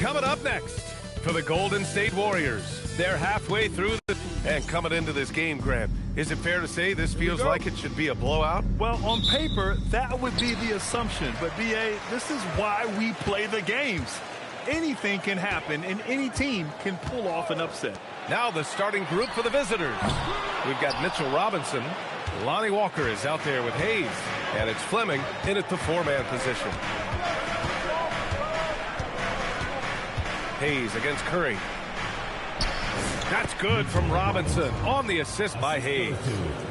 Coming up next for the Golden State Warriors. They're halfway through and coming into this game, Grant. Is it fair to say this feels like it should be a blowout? Well, on paper, that would be the assumption. But, B.A., this is why we play the games. Anything can happen, and any team can pull off an upset. Now the starting group for the visitors. We've got Mitchell Robinson. Lonnie Walker is out there with Hayes. And it's Fleming in at the four-man position. Hayes against Curry. That's good from Robinson on the assist by Hayes.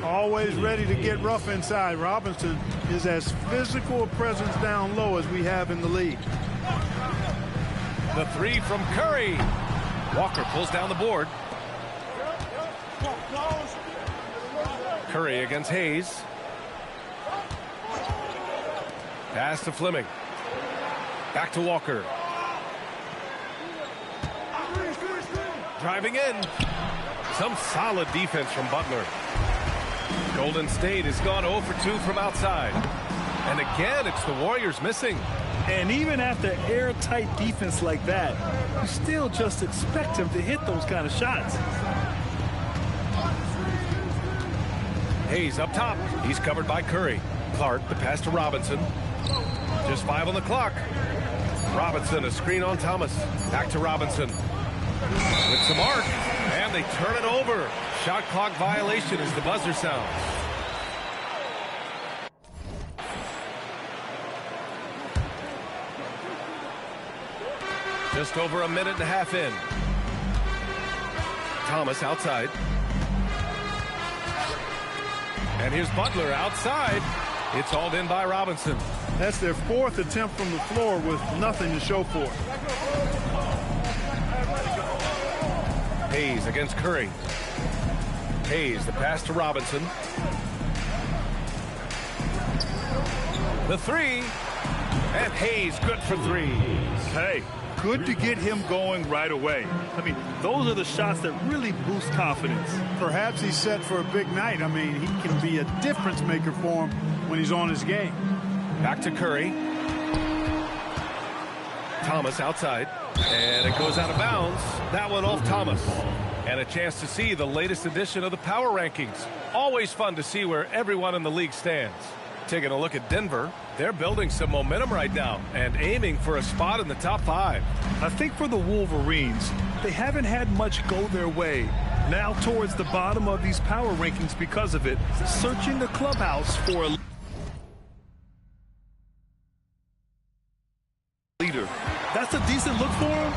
Always ready to get rough inside. Robinson is as physical a presence down low as we have in the league. The three from Curry. Walker pulls down the board. Curry against Hayes. Pass to Fleming. Back to Walker. Driving in. Some solid defense from Butler. Golden State has gone 0 for 2 from outside. And again, it's the Warriors missing. And even after airtight defense like that, you still just expect him to hit those kind of shots. Hayes up top. He's covered by Curry. Clark, the pass to Robinson. Just 5 on the clock. Robinson, a screen on Thomas. Back to Robinson. With some arc, and they turn it over. Shot clock violation as the buzzer sounds. Just over a minute and a half in. Thomas outside. And here's Butler outside. It's hauled in by Robinson. That's their fourth attempt from the floor with nothing to show for it. Hayes against Curry. Hayes, the pass to Robinson. The three. And Hayes good for three. Hey, good to get him going right away. I mean, those are the shots that really boost confidence. Perhaps he's set for a big night. I mean, he can be a difference maker for him when he's on his game. Back to Curry. Thomas outside. And it goes out of bounds. That one off Thomas. And a chance to see the latest edition of the power rankings. Always fun to see where everyone in the league stands. Taking a look at Denver, they're building some momentum right now and aiming for a spot in the top 5. I think for the Wolverines, they haven't had much go their way. Now towards the bottom of these power rankings because of it, searching the clubhouse for a leader. That's a decent look for him.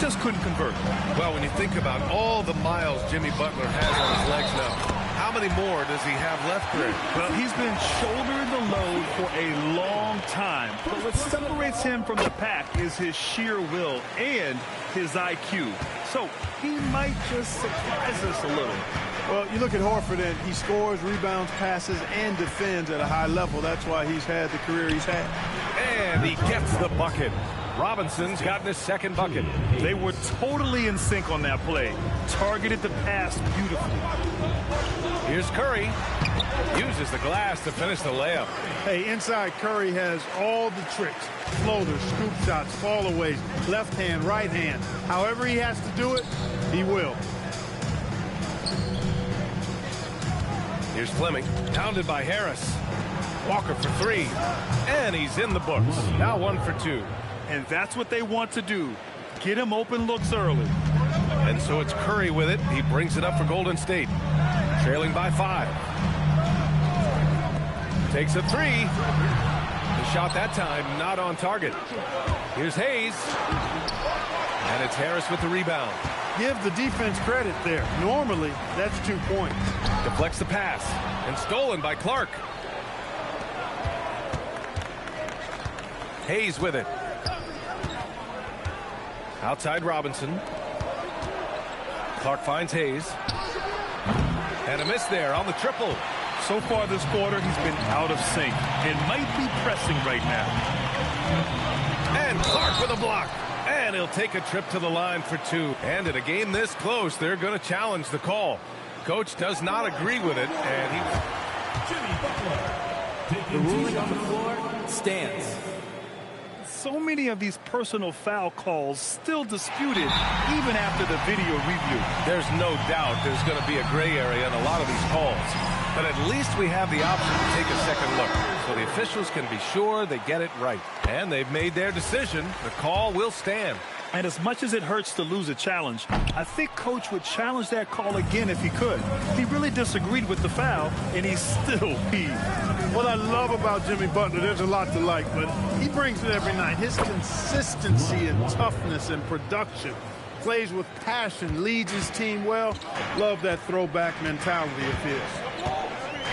Just couldn't convert. Well, when you think about all the miles Jimmy Butler has on his legs now, how many more does he have left, Greg? Well, he's been shouldering the load for a long time. But what separates him from the pack is his sheer will and his IQ. So he might just surprise us a little. Well, you look at Horford, and he scores, rebounds, passes, and defends at a high level. That's why he's had the career he's had. And he gets the bucket. Robinson's gotten his second bucket. They were totally in sync on that play. Targeted the pass beautifully. Here's Curry. Uses the glass to finish the layup. Hey, inside Curry has all the tricks. Floaters, scoop shots, fallaways, left hand, right hand. However he has to do it, he will. Here's Fleming. Pounded by Harris. Walker for 3. And he's in the books. Now 1 for 2. And that's what they want to do. Get him open looks early. And so it's Curry with it. He brings it up for Golden State. Trailing by 5. Takes a 3. The shot that time not on target. Here's Hayes. And it's Harris with the rebound. Give the defense credit there. Normally, that's 2 points. Deflects the pass. And stolen by Clark. Hayes with it. Outside Robinson. Clark finds Hayes. And a miss there on the triple. So far this quarter, he's been out of sync and might be pressing right now. And Clark with a block. And he'll take a trip to the line for 2. And in a game this close, they're going to challenge the call. Coach does not agree with it, and the ruling on the floor stands. So many of these personal foul calls still disputed even after the video review. There's no doubt there's going to be a gray area in a lot of these calls. But at least we have the option to take a second look, so the officials can be sure they get it right. And they've made their decision. The call will stand. And as much as it hurts to lose a challenge, I think Coach would challenge that call again if he could. He really disagreed with the foul, and he's still peeved. What I love about Jimmy Butler, there's a lot to like, but he brings it every night. His consistency and toughness and production. Plays with passion, leads his team well. Love that throwback mentality of his.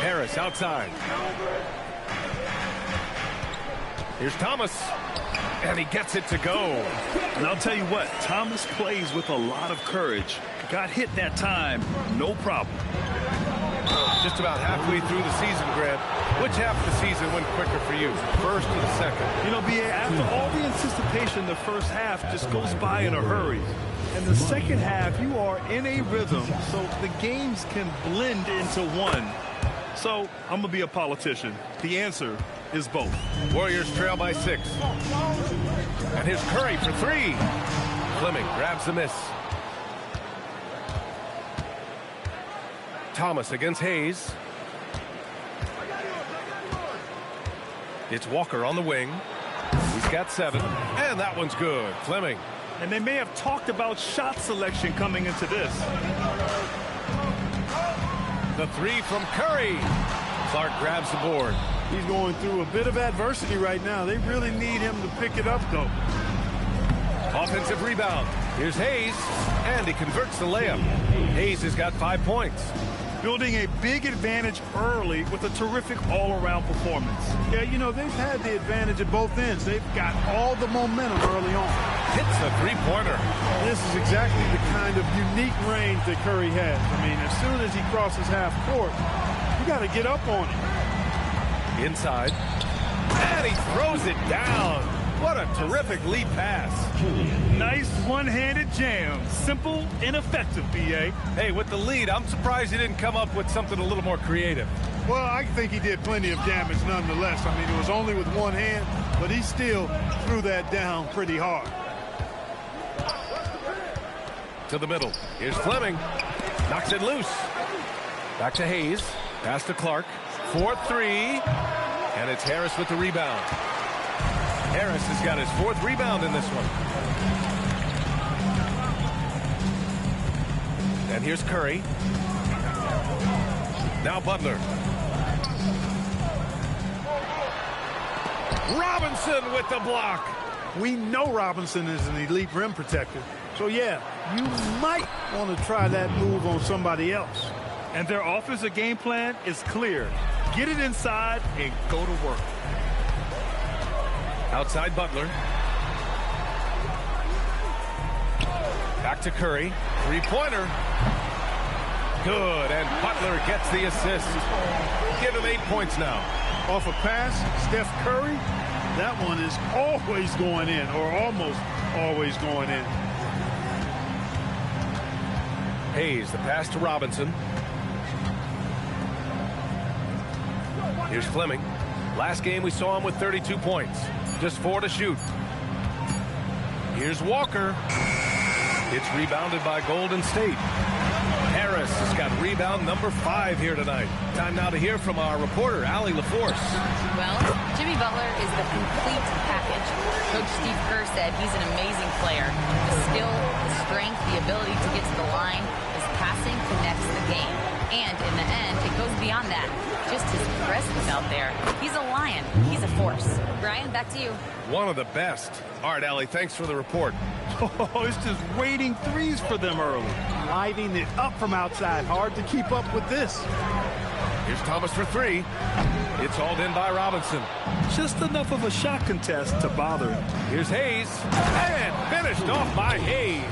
Harris outside. Here's Thomas. And he gets it to go. And I'll tell you what, Thomas plays with a lot of courage. Got hit that time, no problem. Just about halfway through the season, Grant. Which half of the season went quicker for you, first or the second? You know, B.A., after all the anticipation, the first half just goes by in a hurry. And the second half, you are in a rhythm, so the games can blend into one. So I'm going to be a politician. The answer is both. Warriors trail by 6. And here's Curry for 3. Fleming grabs the miss. Thomas against Hayes. It's Walker on the wing. He's got 7. And that one's good. Fleming. And they may have talked about shot selection coming into this. The 3 from Curry. Clark grabs the board. He's going through a bit of adversity right now. They really need him to pick it up, though. Offensive rebound. Here's Hayes, and he converts the layup. Hayes has got 5 points. Building a big advantage early with a terrific all-around performance. Yeah, you know, they've had the advantage at both ends. They've got all the momentum early on. Hits the 3-pointer. This is exactly the kind of unique range that Curry has. I mean, as soon as he crosses half court, you got to get up on him. Inside. And he throws it down. What a terrific lead pass. Nice one-handed jam. Simple and effective, B.A. Hey, with the lead, I'm surprised he didn't come up with something a little more creative. Well, I think he did plenty of damage nonetheless. I mean, it was only with one hand, but he still threw that down pretty hard. To the middle. Here's Fleming. Knocks it loose. Back to Hayes. Pass to Clark. 4-3. And it's Harris with the rebound. Harris has got his 4th rebound in this one. And here's Curry. Now Butler. Robinson with the block. We know Robinson is an elite rim protector. So, yeah, you might want to try that move on somebody else. And their offensive game plan is clear. Get it inside and go to work. Outside Butler. Back to Curry. 3-pointer. Good, and Butler gets the assist. Give him 8 points now. Off a pass, Steph Curry, that one is always going in, or almost always going in. Hayes, the pass to Robinson. Here's Fleming. Last game we saw him with 32 points. Just 4 to shoot. Here's Walker. It's rebounded by Golden State. Harris has got rebound number 5 here tonight. Time now to hear from our reporter, Allie LaForce. Well, Jimmy Butler is the complete package. Coach Steve Kerr said he's an amazing player. The skill, the strength, the ability to get to the line, his passing connects the game. And in the end, it goes beyond that. Just his presence out there. He's a lion. He's a force. Brian, back to you. One of the best. All right, Allie, thanks for the report. Oh, it's just waiting threes for them early. Lighting it up from outside. Hard to keep up with this. Here's Thomas for 3. It's hauled in by Robinson. Just enough of a shot contest to bother him. Here's Hayes. And finished off by Hayes.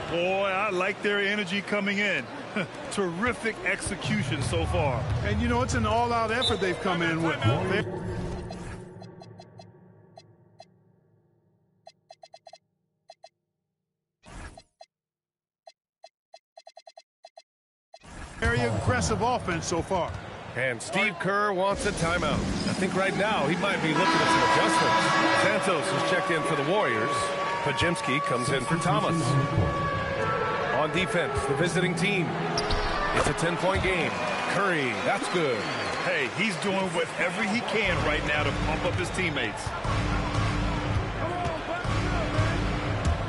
Boy, I like their energy coming in. Terrific execution so far. And, you know, it's an all-out effort they've come in with. Very aggressive offense so far. And Steve Kerr wants a timeout. I think right now he might be looking at some adjustments. Santos has checked in for the Warriors. Pajemski comes in for Thomas. On defense, the visiting team. It's a 10-point game. Curry, that's good. Hey, he's doing whatever he can right now to pump up his teammates.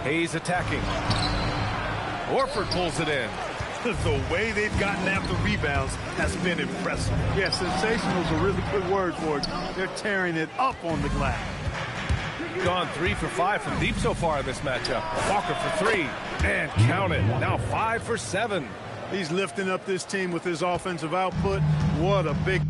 Hayes attacking. Horford pulls it in. The way they've gotten after rebounds has been impressive. Yeah, sensational is a really good word for it. They're tearing it up on the glass. Gone 3 for 5 from deep so far in this matchup. Walker for 3. And count it. Now 5 for 7. He's lifting up this team with his offensive output. What a big...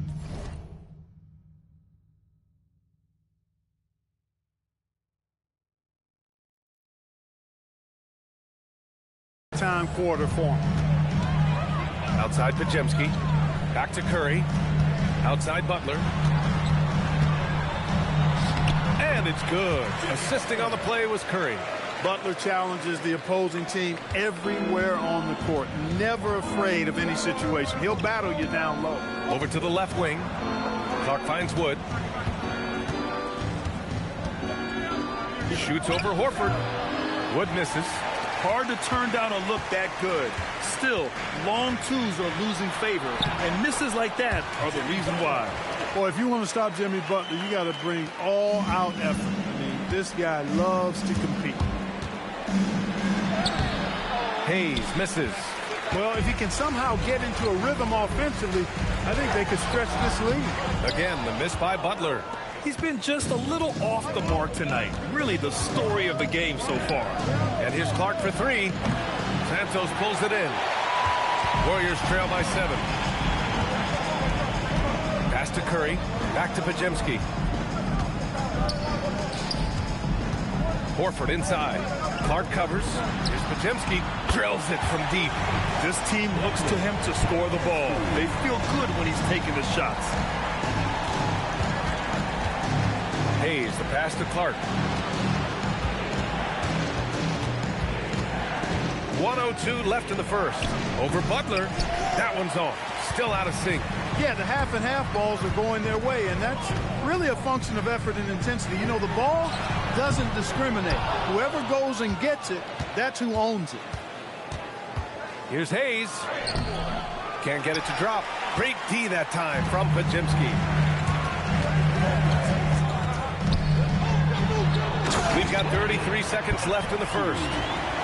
time quarter for him. Outside Pajemski. Back to Curry. Outside Butler. And it's good. Assisting on the play was Curry. Butler challenges the opposing team everywhere on the court. Never afraid of any situation. He'll battle you down low. Over to the left wing. Clark finds Wood. He shoots over Horford. Wood misses. Hard to turn down a look that good. Still, long twos are losing favor, and misses like that are the reason why. Boy, if you want to stop Jimmy Butler, you got to bring all-out effort. I mean, this guy loves to compete. Hayes misses. Well, if he can somehow get into a rhythm offensively, I think they could stretch this lead. Again, the miss by Butler. He's been just a little off the mark tonight. Really the story of the game so far. And here's Clark for 3. Santos pulls it in. Warriors trail by 7. Pass to Curry. Back to Pajemski. Horford inside. Clark covers. Here's Pajemski. Drills it from deep. This team looks to him to score the ball. They feel good when he's taking the shots. Hayes, the pass to Clark. 1:02 left in the first. Over Butler. That one's off. Still out of sync. Yeah, the half-and-half balls are going their way, and that's really a function of effort and intensity. You know, the ball doesn't discriminate. Whoever goes and gets it, that's who owns it. Here's Hayes. Can't get it to drop. Great D that time from Pajemski. We've got 33 seconds left in the first.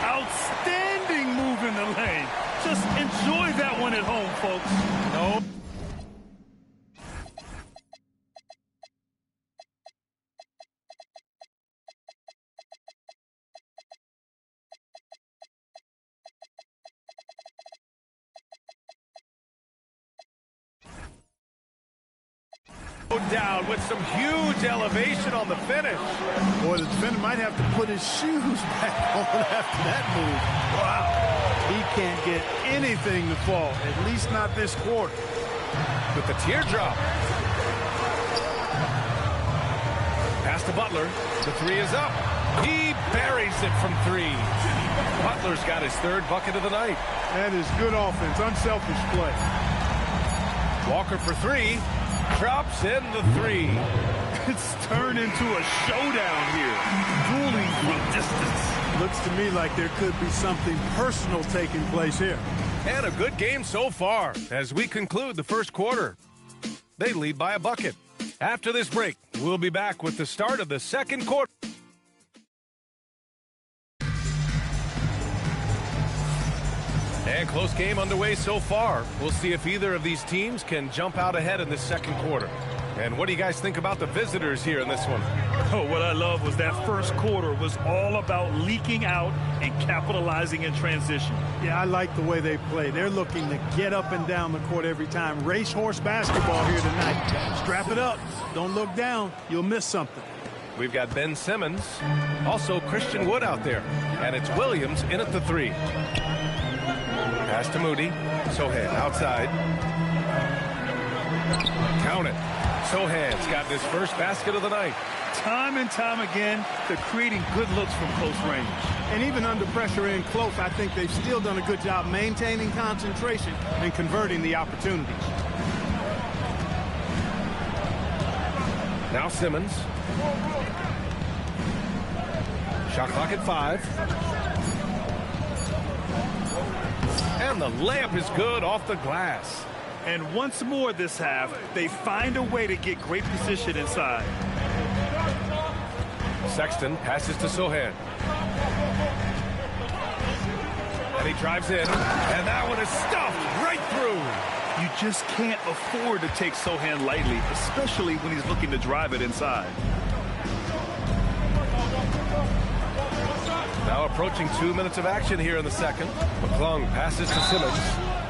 Outstanding move in the lane. Just enjoy that one at home, folks. No. Down with some huge elevation on the finish. Boy, the defender might have to put his shoes back on after that move. Wow. He can't get anything to fall, at least not this quarter. With the teardrop. Pass to Butler. The 3 is up. He buries it from 3. Butler's got his 3rd bucket of the night. That is good offense, unselfish play. Walker for 3. Drops in the 3. It's turned into a showdown here. Dueling from distance. Looks to me like there could be something personal taking place here. And a good game so far as we conclude the first quarter. They lead by a bucket. After this break, we'll be back with the start of the second quarter. And close game underway so far. We'll see if either of these teams can jump out ahead in this second quarter. And what do you guys think about the visitors here in this one? Oh, what I love was that first quarter was all about leaking out and capitalizing in transition. Yeah, I like the way they play. They're looking to get up and down the court every time. Racehorse basketball here tonight. Strap it up. Don't look down. You'll miss something. We've got Ben Simmons, also Christian Wood out there. And it's Williams in at the 3. Pass to Moody. Sohan outside. Count it. Sohan's gotten his first basket of the night. Time and time again, they're creating good looks from close range. And even under pressure in close, I think they've still done a good job maintaining concentration and converting the opportunities. Now Simmons. Shot clock at 5. And the layup is good off the glass. And once more this half, they find a way to get great position inside. Sexton passes to Sohan. And he drives in. And that one is stuffed right through. You just can't afford to take Sohan lightly, especially when he's looking to drive it inside. Now approaching 2 minutes of action here in the second. McClung passes to Simmons.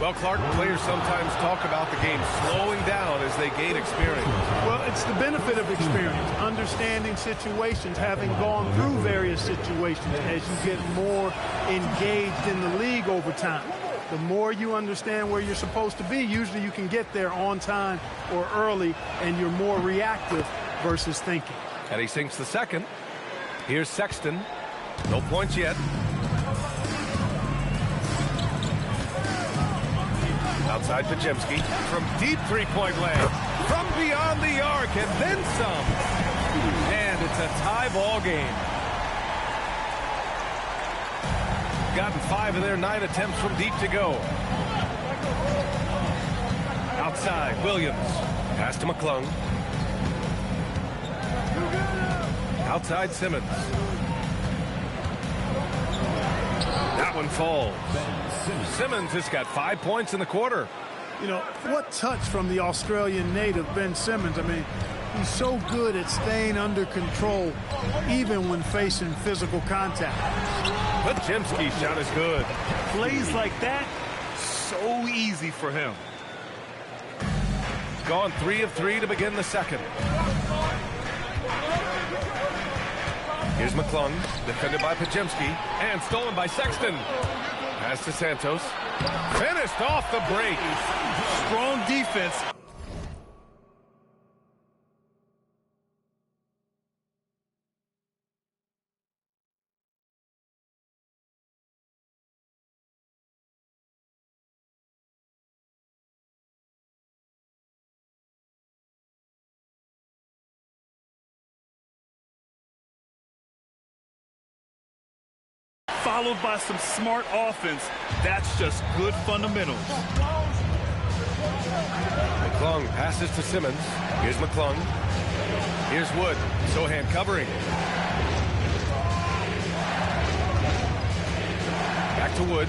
Well, Clark, players sometimes talk about the game slowing down as they gain experience. Well, it's the benefit of experience, understanding situations, having gone through various situations as you get more engaged in the league over time. The more you understand where you're supposed to be, usually you can get there on time or early, and you're more reactive versus thinking. And he sinks the second. Here's Sexton. No points yet. Outside Pajemski from deep three-point land. From beyond the arc and then some. And it's a tie ball game. Gotten 5 of their 9 attempts from deep to go. Outside, Williams. Pass to McClung. Outside Simmons. That one falls. Simmons has got 5 points in the quarter. You know, what touch from the Australian native, Ben Simmons. I mean, he's so good at staying under control, even when facing physical contact. Pajemski's shot is good. Plays like that, so easy for him. Gone 3 of 3 to begin the second. Here's McClung, defended by Pajemski, and stolen by Sexton. Pass to Santos. Finished off the break. Strong defense. Followed by some smart offense. That's just good fundamentals. McClung passes to Simmons. Here's McClung. Here's Wood. Sohan covering. Back to Wood.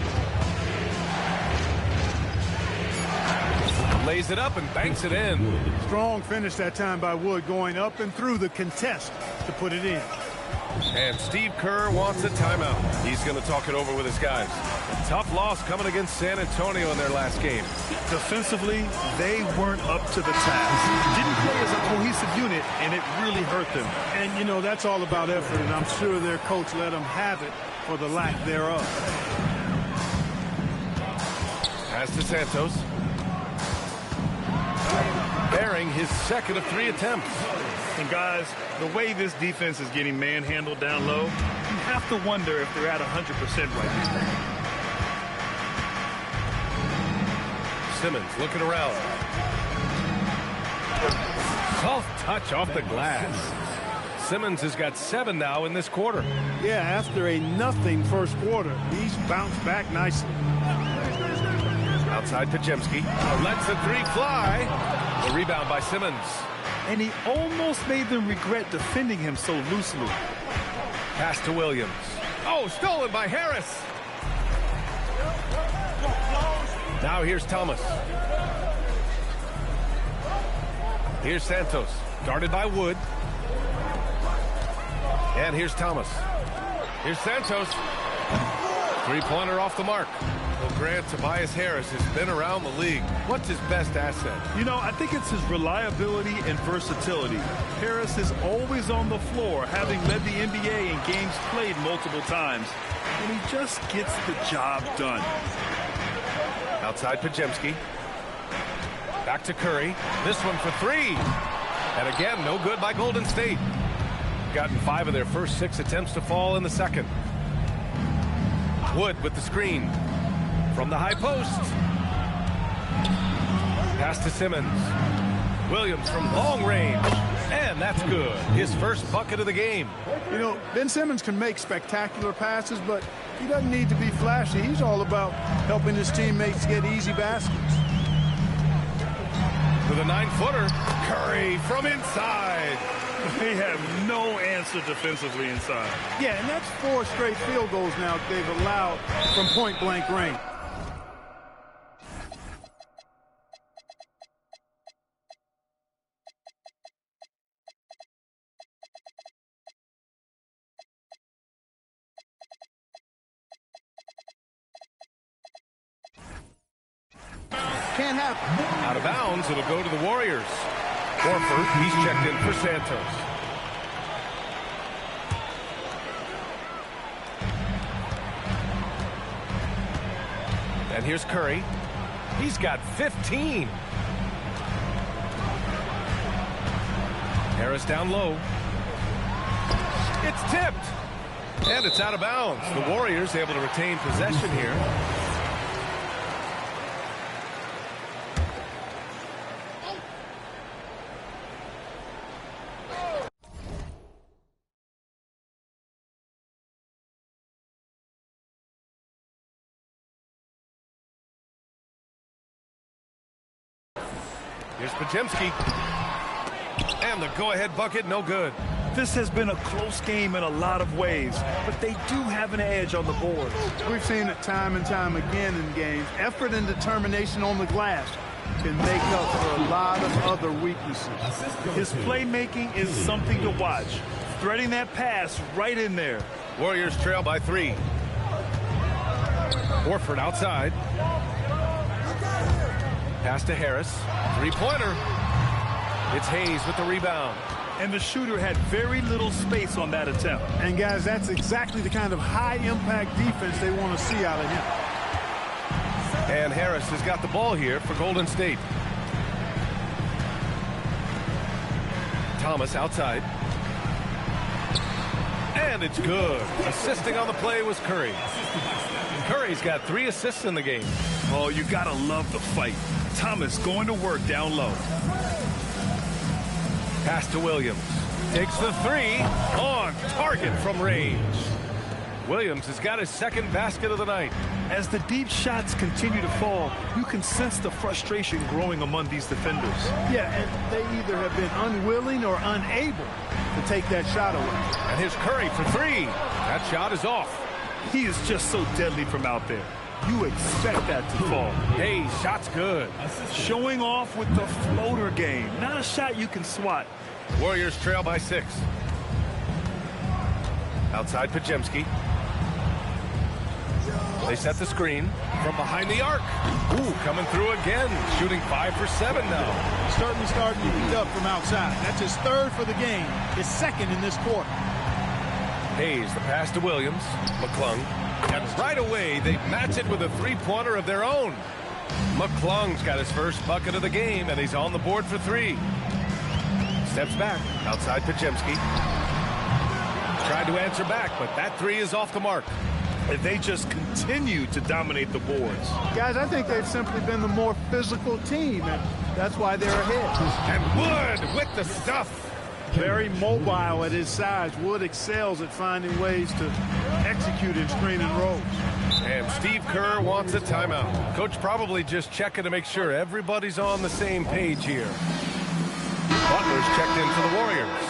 Lays it up and banks it in. Strong finish that time by Wood, going up and through the contest to put it in. And Steve Kerr wants a timeout. He's going to talk it over with his guys. A tough loss coming against San Antonio in their last game. Defensively, they weren't up to the task. Didn't play as a cohesive unit, and it really hurt them. And, you know, that's all about effort, and I'm sure their coach let them have it for the lack thereof. Pass to Santos. Bearing his second of 3 attempts. And guys, the way this defense is getting manhandled down low, you have to wonder if they're at 100% right now. Simmons looking around. Soft touch off the glass. Simmons has got 7 now in this quarter. Yeah, after a nothing first quarter, he's bounced back nicely. Outside Pajemski. Lets the 3 fly. The rebound by Simmons. And he almost made them regret defending him so loosely. Pass to Williams. Oh, stolen by Harris. Now here's Thomas. Here's Santos. Guarded by Wood. And here's Thomas. Here's Santos. 3-pointer off the mark. Well, Grant, Tobias Harris has been around the league. What's his best asset? You know, I think it's his reliability and versatility. Harris is always on the floor, having led the NBA in games played multiple times. And he just gets the job done. Outside Pajemski. Back to Curry. This one for three. And again, no good by Golden State. Gotten 5 of their first 6 attempts to fall in the second. Wood with the screen. From the high post. Pass to Simmons. Williams from long range. And that's good. His first bucket of the game. You know, Ben Simmons can make spectacular passes, but he doesn't need to be flashy. He's all about helping his teammates get easy baskets. With a 9-footer, Curry from inside. They have no answer defensively inside. Yeah, and that's 4 straight field goals now they've allowed from point-blank range. Can't happen. Out of bounds, it'll go to the Warriors. Horford, he's checked in for Santos. And here's Curry. He's got 15. Harris down low. It's tipped. And it's out of bounds. The Warriors able to retain possession here. Here's Pajemski. And the go-ahead bucket, no good. This has been a close game in a lot of ways, but they do have an edge on the boards. We've seen it time and time again in games. Effort and determination on the glass can make up for a lot of other weaknesses. His playmaking is something to watch. Threading that pass right in there. Warriors trail by 3. Horford outside. Pass to Harris. 3-pointer. It's Hayes with the rebound. And the shooter had very little space on that attempt. And, guys, that's exactly the kind of high-impact defense they want to see out of him. And Harris has got the ball here for Golden State. Thomas outside. And it's good. Assisting on the play was Curry. Curry's got 3 assists in the game. Oh, you gotta love the fight. Thomas going to work down low. Pass to Williams. Takes the 3 on target from range. Williams has got his second basket of the night. As the deep shots continue to fall, you can sense the frustration growing among these defenders. Yeah, and they either have been unwilling or unable to take that shot away. And here's Curry for 3. That shot is off. He is just so deadly from out there. You expect that to fall. Hey, shot's good. Showing off with the floater game. Not a shot you can swat. Warriors trail by 6. Outside Pajemski. They set the screen from behind the arc. Ooh, coming through again. Shooting 5 for 7 now. Certainly starting to heat up from outside. That's his 3rd for the game. His 2nd in this quarter. Hayes, the pass to Williams. McClung. And right away, they match it with a 3-pointer of their own. McClung's got his first bucket of the game, and he's on the board for 3. Steps back. Outside Pajemski. Tried to answer back, but that 3 is off the mark. And they just continue to dominate the boards. Guys, I think they've simply been the more physical team, and that's why they're ahead. And Wood with the stuff. Very mobile at his size. Wood excels at finding ways to execute in screen and rolls. And Steve Kerr wants a timeout. Coach probably just checking to make sure everybody's on the same page here. Butler's checked in for the Warriors.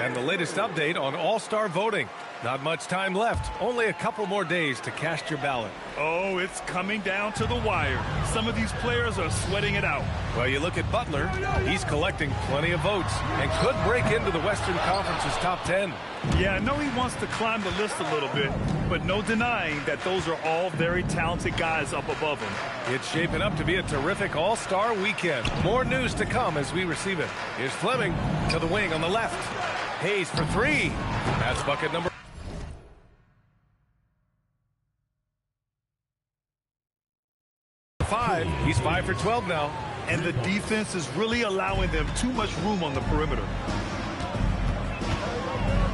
And the latest update on All-Star voting. Not much time left. Only a couple more days to cast your ballot. Oh, it's coming down to the wire. Some of these players are sweating it out. Well, you look at Butler. He's collecting plenty of votes and could break into the Western Conference's top 10. Yeah, I know he wants to climb the list a little bit, but no denying that those are all very talented guys up above him. It's shaping up to be a terrific All-Star weekend. More news to come as we receive it. Here's Fleming to the wing on the left. Hayes for 3. That's bucket number 5. He's 5 for 12 now. And the defense is really allowing them too much room on the perimeter.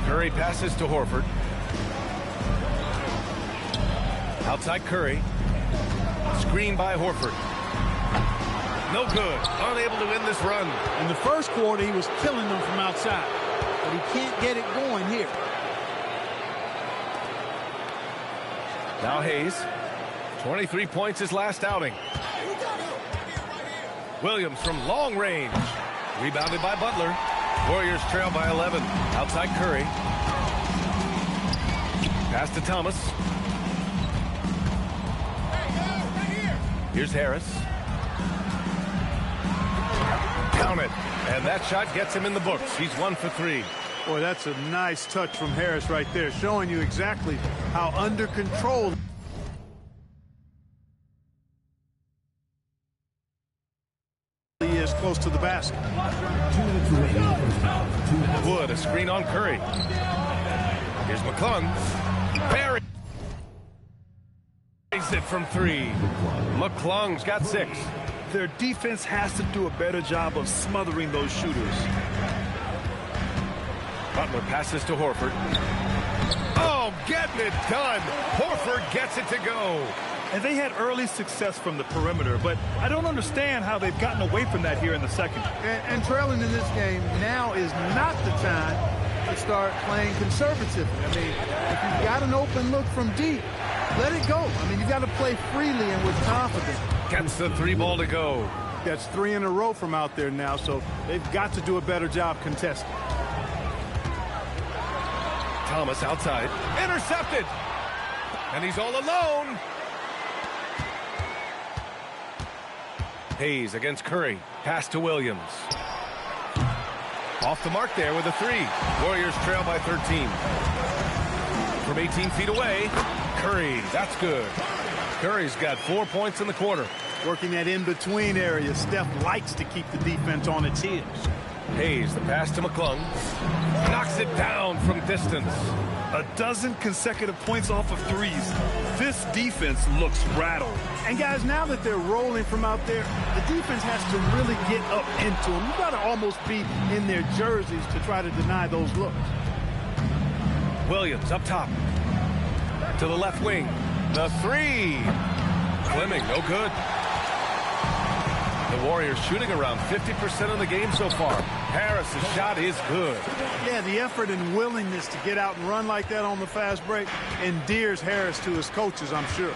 Curry passes to Horford. Outside Curry. Screen by Horford. No good. Unable to win this run. In the first quarter, he was killing them from outside. But he can't get it going here. Now Hayes. 23 points his last outing. Williams from long range. Rebounded by Butler. Warriors trail by 11. Outside Curry. Pass to Thomas. Here's Harris. Count it. And that shot gets him in the books. He's 1 for 3. Boy, that's a nice touch from Harris right there, showing you exactly how under control he is close to the basket. Wood, a screen on Curry. Here's McClung. Buries it from 3. McClung's got 6. Their defense has to do a better job of smothering those shooters. Butler passes to Horford. Oh, getting it done. Horford gets it to go. And they had early success from the perimeter, but I don't understand how they've gotten away from that here in the second. And trailing in this game, now is not the time to start playing conservatively. I mean, if you've got an open look from deep, let it go. I mean, you've got to play freely and with confidence. Gets the 3 ball to go. That's 3 in a row from out there now, so they've got to do a better job contesting. Thomas outside. Intercepted. And he's all alone. Hayes against Curry. Pass to Williams. Off the mark there with a 3. Warriors trail by 13. From 18 feet away, Curry. That's good. Curry's got 4 points in the quarter. Working that in-between area. Steph likes to keep the defense on its heels. Hayes, the pass to McClung. Knocks it down from distance. A dozen consecutive points off of 3s. This defense looks rattled. And guys, now that they're rolling from out there, the defense has to really get up into them. You've got to almost be in their jerseys to try to deny those looks. Williams up top. To the left wing. The 3. Fleming, no good. The Warriors shooting around 50% of the game so far. Harris's shot is good. Yeah, the effort and willingness to get out and run like that on the fast break endears Harris to his coaches, I'm sure.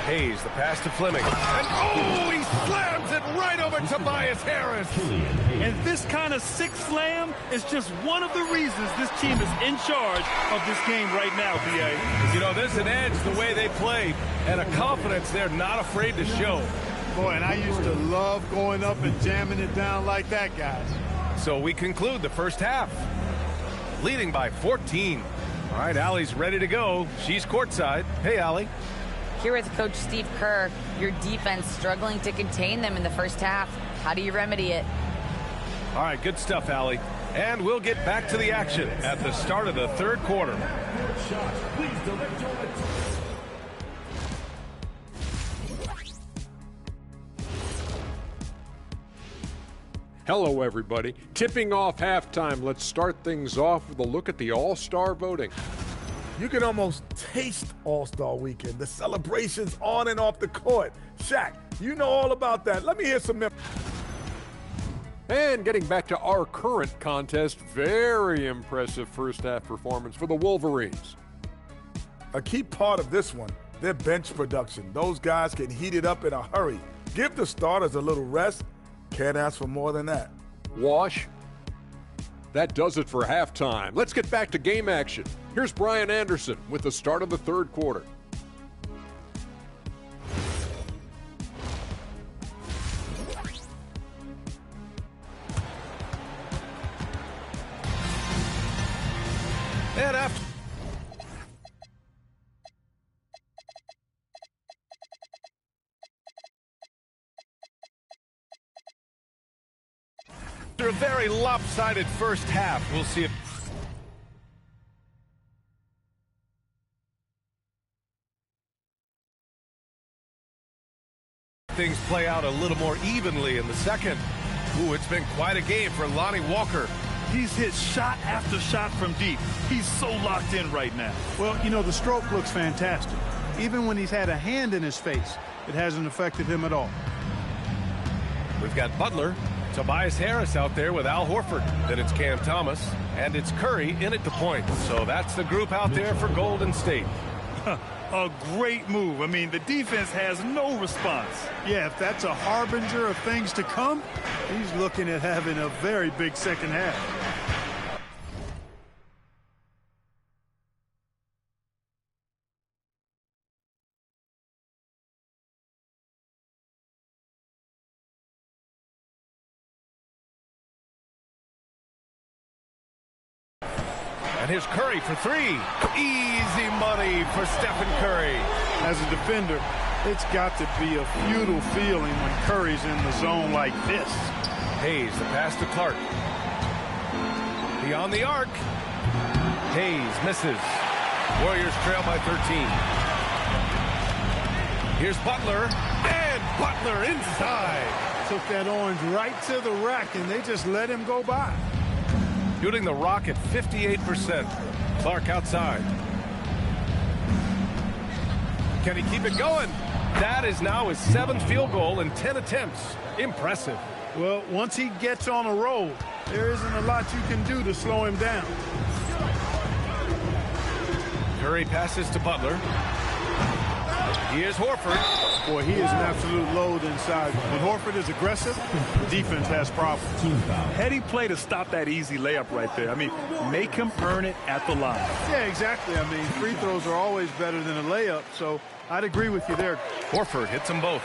Hayes, the pass to Fleming. And oh, he slams it right over Tobias Harris. And this kind of sick slam is just one of the reasons this team is in charge of this game right now, B.A. You know, there's an edge the way they play and a confidence they're not afraid to show. Boy, and I used to love going up and jamming it down like that, guys. So we conclude the first half, leading by 14. All right, Allie's ready to go. She's courtside. Hey, Allie. Here with Coach Steve Kerr, your defense struggling to contain them in the first half. How do you remedy it? All right, good stuff, Allie. And we'll get back to the action at the start of the third quarter. Hello, everybody. Tipping off halftime. Let's start things off with a look at the All-Star voting. You can almost taste All-Star Weekend, the celebrations on and off the court. Shaq, you know all about that. Let me hear some. And getting back to our current contest, very impressive first-half performance for the Wolverines. A key part of this one, their bench production. Those guys can heat it up in a hurry. Give the starters a little rest. Can't ask for more than that. Wash. That does it for halftime. Let's get back to game action. Here's Brian Anderson with the start of the third quarter. And after a very lopsided first half, we'll see if things play out a little more evenly in the second. Ooh, it's been quite a game for Lonnie Walker. He's hit shot after shot from deep. He's so locked in right now. Well, you know, the stroke looks fantastic. Even when he's had a hand in his face, it hasn't affected him at all. We've got Butler, Tobias Harris out there with Al Horford. Then it's Cam Thomas, and it's Curry in at the point. So that's the group out there for Golden State. A great move. I mean, the defense has no response. Yeah, if that's a harbinger of things to come, he's looking at having a very big second half. And here's Curry for three. Easy money for Stephen Curry. As a defender, it's got to be a futile feeling when Curry's in the zone like this. Hayes, the pass to Clark. Beyond the arc. Hayes misses. Warriors trail by 13. Here's Butler, and Butler inside. Took that orange right to the rack, and they just let him go by. Shooting the rock at 58%. Clark outside. Can he keep it going? That is now his 7th field goal in 10 attempts. Impressive. Well, once he gets on a roll, there isn't a lot you can do to slow him down. Curry passes to Butler. Here's Horford. Boy, he is an absolute load inside. When Horford is aggressive, the defense has problems. Heady play to stop that easy layup right there. I mean, make him earn it at the line. Yeah, exactly. I mean, free throws are always better than a layup, so I'd agree with you there. Horford hits them both.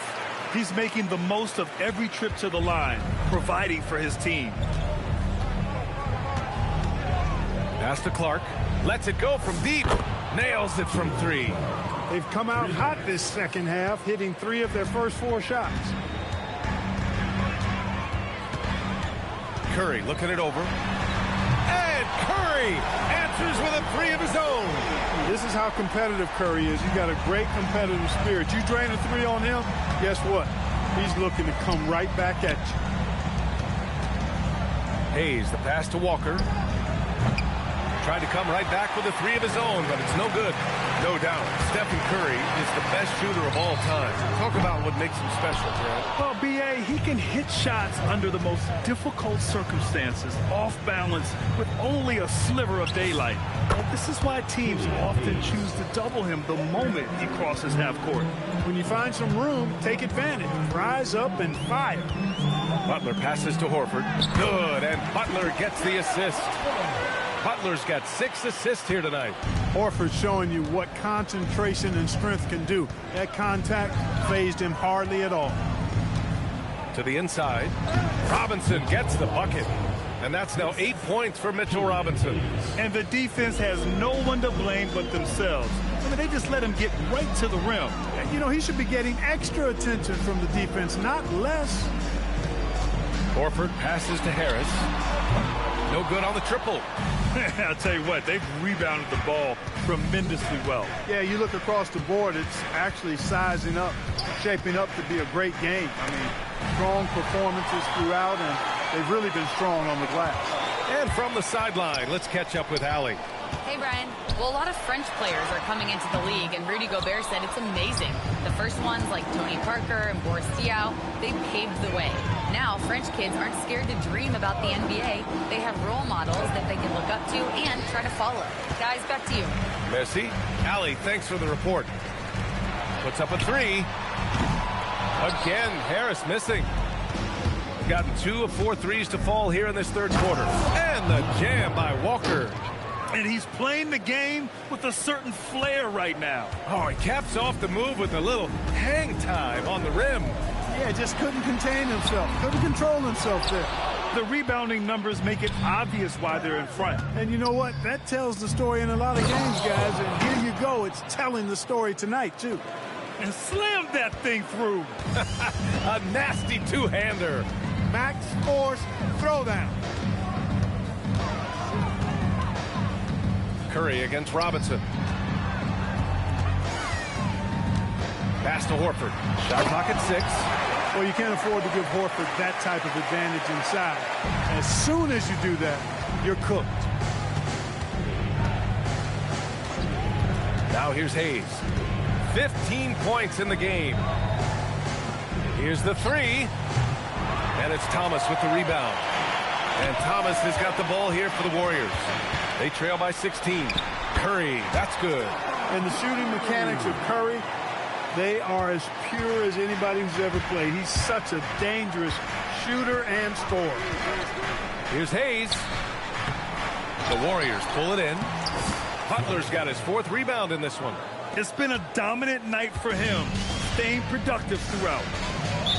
He's making the most of every trip to the line, providing for his team. Pass to Clark. Lets it go from deep. Nails it from three. They've come out hot this second half, hitting 3 of their first 4 shots. Curry looking it over. And Curry answers with a 3 of his own. This is how competitive Curry is. You got a great competitive spirit. You drain a 3 on him, guess what? He's looking to come right back at you. Hayes, the pass to Walker. Tried to come right back with a 3 of his own, but it's no good. No doubt, Stephen Curry is the best shooter of all time. Talk about what makes him special, Brad. Well, B.A., he can hit shots under the most difficult circumstances, off balance, with only a sliver of daylight. And this is why teams often choose to double him the moment he crosses half court. When you find some room, take advantage. Rise up and fire. Butler passes to Horford. Good, and Butler gets the assist. Butler's got 6 assists here tonight. Horford showing you what concentration and strength can do. That contact phased him hardly at all. To the inside. Robinson gets the bucket. And that's now 8 points for Mitchell Robinson. And the defense has no one to blame but themselves. I mean, they just let him get right to the rim. And, you know, he should be getting extra attention from the defense, not less. Horford passes to Harris. No good on the triple. I'll tell you what, they've rebounded the ball tremendously well. Yeah, you look across the board, it's actually sizing up, shaping up to be a great game. I mean, strong performances throughout, and they've really been strong on the glass. And from the sideline, let's catch up with Allie. Hey, Brian. Well, a lot of French players are coming into the league, and Rudy Gobert said it's amazing. The first ones, like Tony Parker and Boris Diaw, they paved the way. Now, French kids aren't scared to dream about the NBA. They have role models that they can look up to and try to follow. Guys, back to you. Merci. Allie, thanks for the report. Puts up a 3. Again, Harris missing. Gotten 2 of 4 threes to fall here in this third quarter. And the jam by Walker. And he's playing the game with a certain flair right now. Oh, he caps off the move with a little hang time on the rim. Yeah, just couldn't contain himself. Couldn't control himself there. The rebounding numbers make it obvious why they're in front. And you know what? That tells the story in a lot of games, guys. And here you go. It's telling the story tonight, too. And slam that thing through. A nasty two-hander. Max Force throwdown. Curry against Robinson. Pass to Horford. Shot clock at 6. Well, you can't afford to give Horford that type of advantage inside. As soon as you do that, you're cooked. Now here's Hayes. 15 points in the game. Here's the three. And it's Thomas with the rebound. And Thomas has got the ball here for the Warriors. They trail by 16. Curry, that's good. And the shooting mechanics of Curry, they are as pure as anybody who's ever played. He's such a dangerous shooter and scorer. Here's Hayes. The Warriors pull it in. Butler's got his 4th rebound in this one. It's been a dominant night for him, staying productive throughout.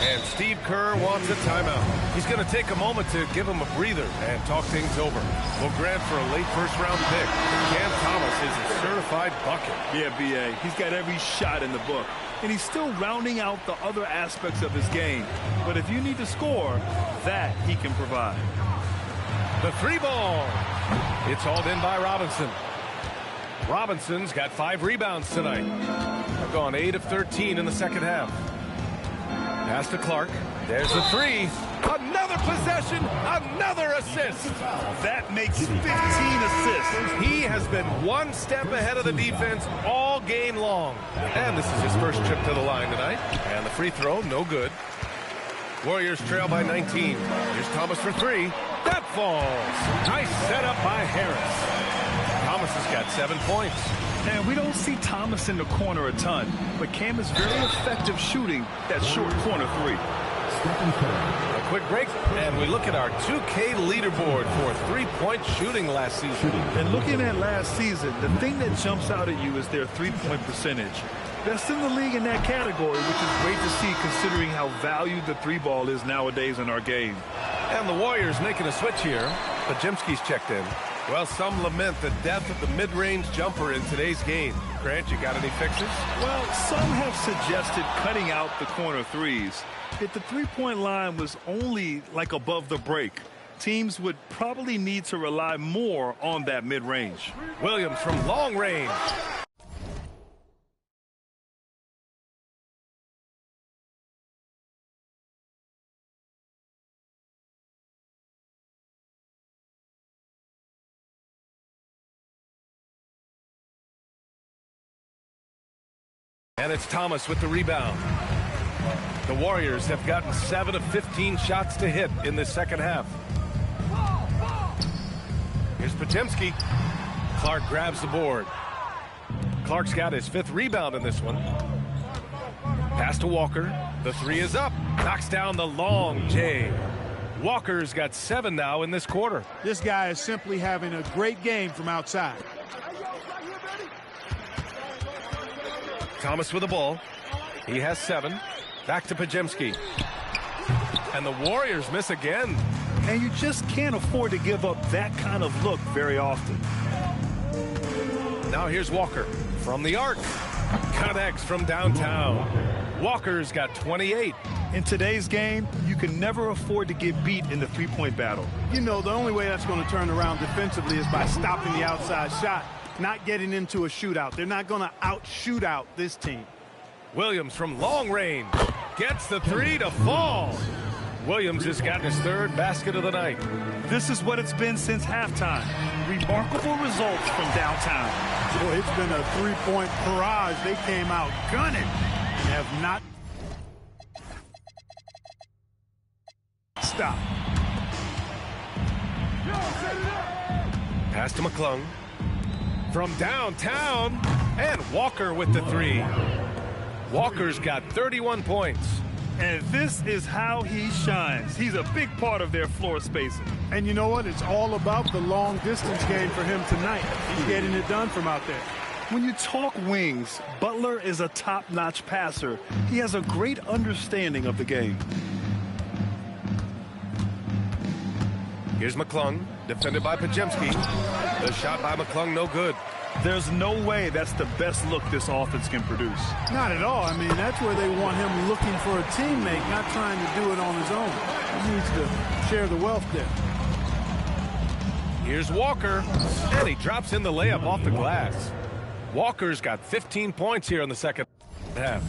And Steve Kerr wants a timeout. He's going to take a moment to give him a breather and talk things over. We'll grant for a late first-round pick. Cam Thomas is a certified bucket. Yeah, B.A., he's got every shot in the book. And he's still rounding out the other aspects of his game. But if you need to score, that he can provide. The 3 ball. It's hauled in by Robinson. Robinson's got 5 rebounds tonight. They've gone 8 of 13 in the second half. Pass to Clark. There's the 3. Another possession. Another assist. That makes 15 assists. He has been one step ahead of the defense all game long. And this is his first trip to the line tonight. And the free throw, no good. Warriors trail by 19. Here's Thomas for 3. That falls. Nice setup by Harris. Thomas has got 7 points. And we don't see Thomas in the corner a ton, but Cam is very effective shooting that short corner 3. A quick break, and we look at our 2K leaderboard for three-point shooting last season. And looking at last season, the thing that jumps out at you is their three-point percentage. Best in the league in that category, which is great to see considering how valued the 3-ball is nowadays in our game. And the Warriors making a switch here. Pajemski's checked in. Well, some lament the death of the mid-range jumper in today's game. Grant, you got any fixes? Well, some have suggested cutting out the corner 3s. If the three-point line was only like above the break, teams would probably need to rely more on that mid-range. Williams from long range. And it's Thomas with the rebound. The Warriors have gotten 7 of 15 shots to hit in this second half. Here's Pajemski. Clark grabs the board. Clark's got his 5th rebound in this one. Pass to Walker. The 3 is up. Knocks down the long J. Walker's got 7 now in this quarter. This guy is simply having a great game from outside. Thomas with the ball. He has 7. Back to Pajemski. And the Warriors miss again. And you just can't afford to give up that kind of look very often. Now here's Walker from the arc. Connects from downtown. Walker's got 28. In today's game, you can never afford to get beat in the three-point battle. You know, the only way that's going to turn around defensively is by stopping the outside shot, not getting into a shootout. They're not going to out-shoot out this team. Williams from long range gets the 3 to fall. Williams has gotten his 3rd basket of the night. This is what it's been since halftime. Remarkable results from downtown. Boy, it's been a three-point barrage. They came out gunning and have not stopped. Pass to McClung. From downtown, and Walker with the 3. Walker's got 31 points. And this is how he shines. He's a big part of their floor spacing. And you know what? It's all about the long distance game for him tonight. He's getting it done from out there. When you talk wings, Butler is a top-notch passer. He has a great understanding of the game. Here's McClung, defended by Pajemski. The shot by McClung, no good. There's no way that's the best look this offense can produce. Not at all. I mean, that's where they want him looking for a teammate, not trying to do it on his own. He needs to share the wealth there. Here's Walker, and he drops in the layup off the glass. Walker's got 15 points here in the second half.